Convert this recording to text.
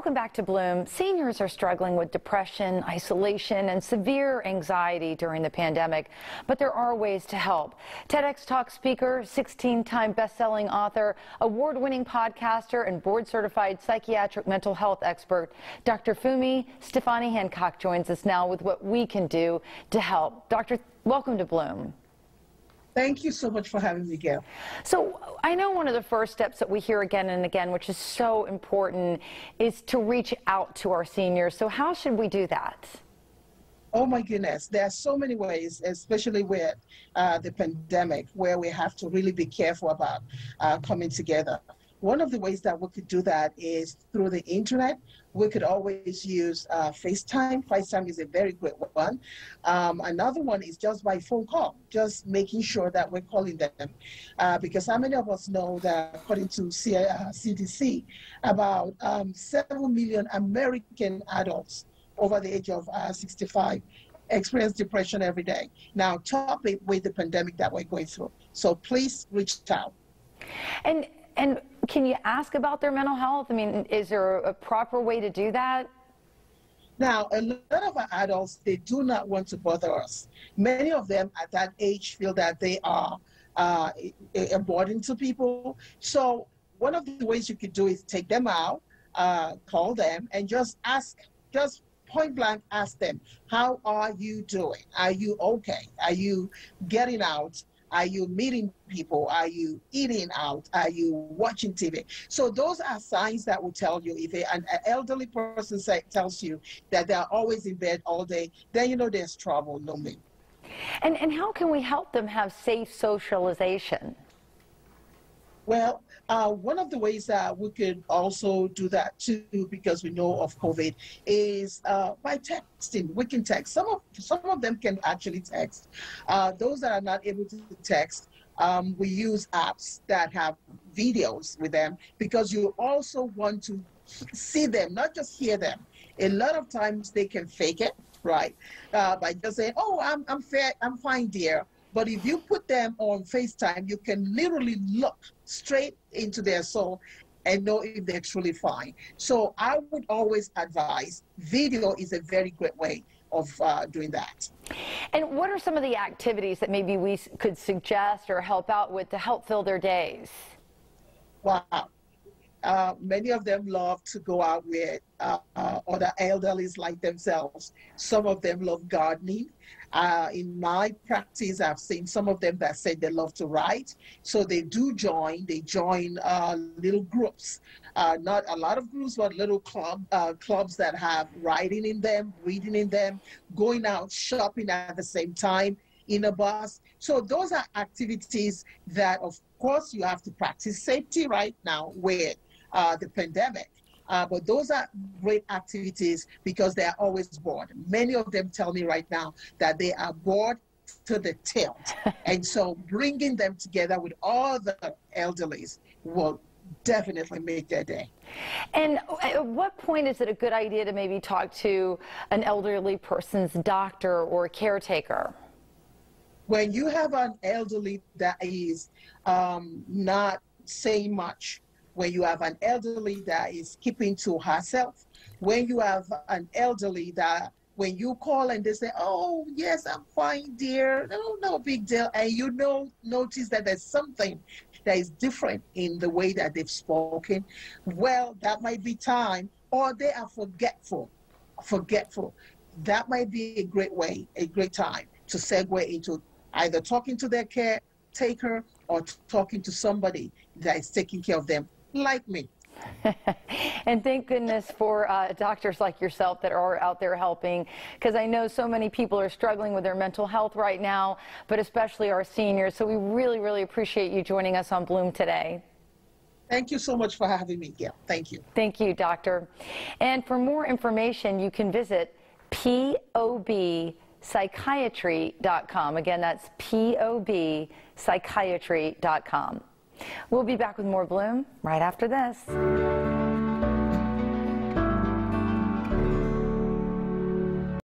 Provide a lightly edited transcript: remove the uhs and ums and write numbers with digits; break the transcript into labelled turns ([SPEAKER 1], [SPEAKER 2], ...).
[SPEAKER 1] Welcome back to Bloom. Seniors are struggling with depression, isolation, and severe anxiety during the pandemic, but there are ways to help. TEDx Talk speaker, 16-time best-selling author, award-winning podcaster, and board-certified psychiatric mental health expert, Dr. Fumi Stephanie Hancock joins us now with what we can do to help. Doctor, welcome to Bloom.
[SPEAKER 2] Thank you so much for having me, Gail.
[SPEAKER 1] So I know one of the first steps that we hear again and again, which is so important, is to reach out to our seniors. So how should we do that?
[SPEAKER 2] Oh my goodness, there are so many ways, especially with the pandemic, where we have to really be careful about coming together. One of the ways that we could do that is through the internet. We could always use FaceTime. FaceTime is a very great one. Another one is just by phone call, just making sure that we're calling them. Because how many of us know that according to CDC, about 7 million American adults over the age of 65 experience depression every day. Now, top it with the pandemic that we're going through. So please reach out.
[SPEAKER 1] And can you ask about their mental health? I mean, is there a proper way to do that?
[SPEAKER 2] Now, a lot of our adults, they do not want to bother us. Many of them at that age feel that they are a burden to people. So one of the ways you could do is take them out, call them, and just ask, just point blank ask them, how are you doing? Are you okay? Are you getting out? Are you meeting people? Are you eating out? Are you watching TV? So those are signs that will tell you. If an elderly person tells you that they're always in bed all day, then you know there's trouble, no me.
[SPEAKER 1] And how can we help them have safe socialization?
[SPEAKER 2] Well, one of the ways that we could also do that too, because we know of COVID, is by texting. We can text. Some of them can actually text. Those that are not able to text, we use apps that have videos with them, because you also want to see them, not just hear them. A lot of times they can fake it, right? By just saying, "Oh, I'm fine, dear." But if you put them on FaceTime, you can literally look straight into their soul and know if they're truly fine. So I would always advise video is a very great way of doing that.
[SPEAKER 1] And what are some of the activities that maybe we could suggest or help out with to help fill their days?
[SPEAKER 2] Wow. Many of them love to go out with other elderlies like themselves. Some of them love gardening. In my practice, I've seen some of them that say they love to write. So they join little groups. Not a lot of groups, but little clubs that have writing in them, reading in them, going out shopping at the same time in a bus. So those are activities that, of course, you have to practice safety right now with the pandemic. But those are great activities because they are always bored. Many of them tell me right now that they are bored to the tilt. And so bringing them together with all the elderlies will definitely make their day.
[SPEAKER 1] And at what point is it a good idea to maybe talk to an elderly person's doctor or caretaker?
[SPEAKER 2] When you have an elderly that is not saying much, when you have an elderly that is keeping to herself, when you have an elderly that when you call and they say, "Oh, yes, I'm fine, dear," no big deal, and you notice that there's something that is different in the way that they've spoken, well, that might be time, or they are forgetful. That might be a great time to segue into either talking to their caretaker or talking to somebody that is taking care of them, like me.
[SPEAKER 1] And thank goodness for doctors like yourself that are out there helping, because I know so many people are struggling with their mental health right now, but especially our seniors. So we really, really appreciate you joining us on Bloom today.
[SPEAKER 2] Thank you so much for having me, Gail. Thank you.
[SPEAKER 1] Thank you, doctor. And for more information, you can visit POBpsychiatry.com. Again, that's POBpsychiatry.com. We'll be back with more Bloom right after this.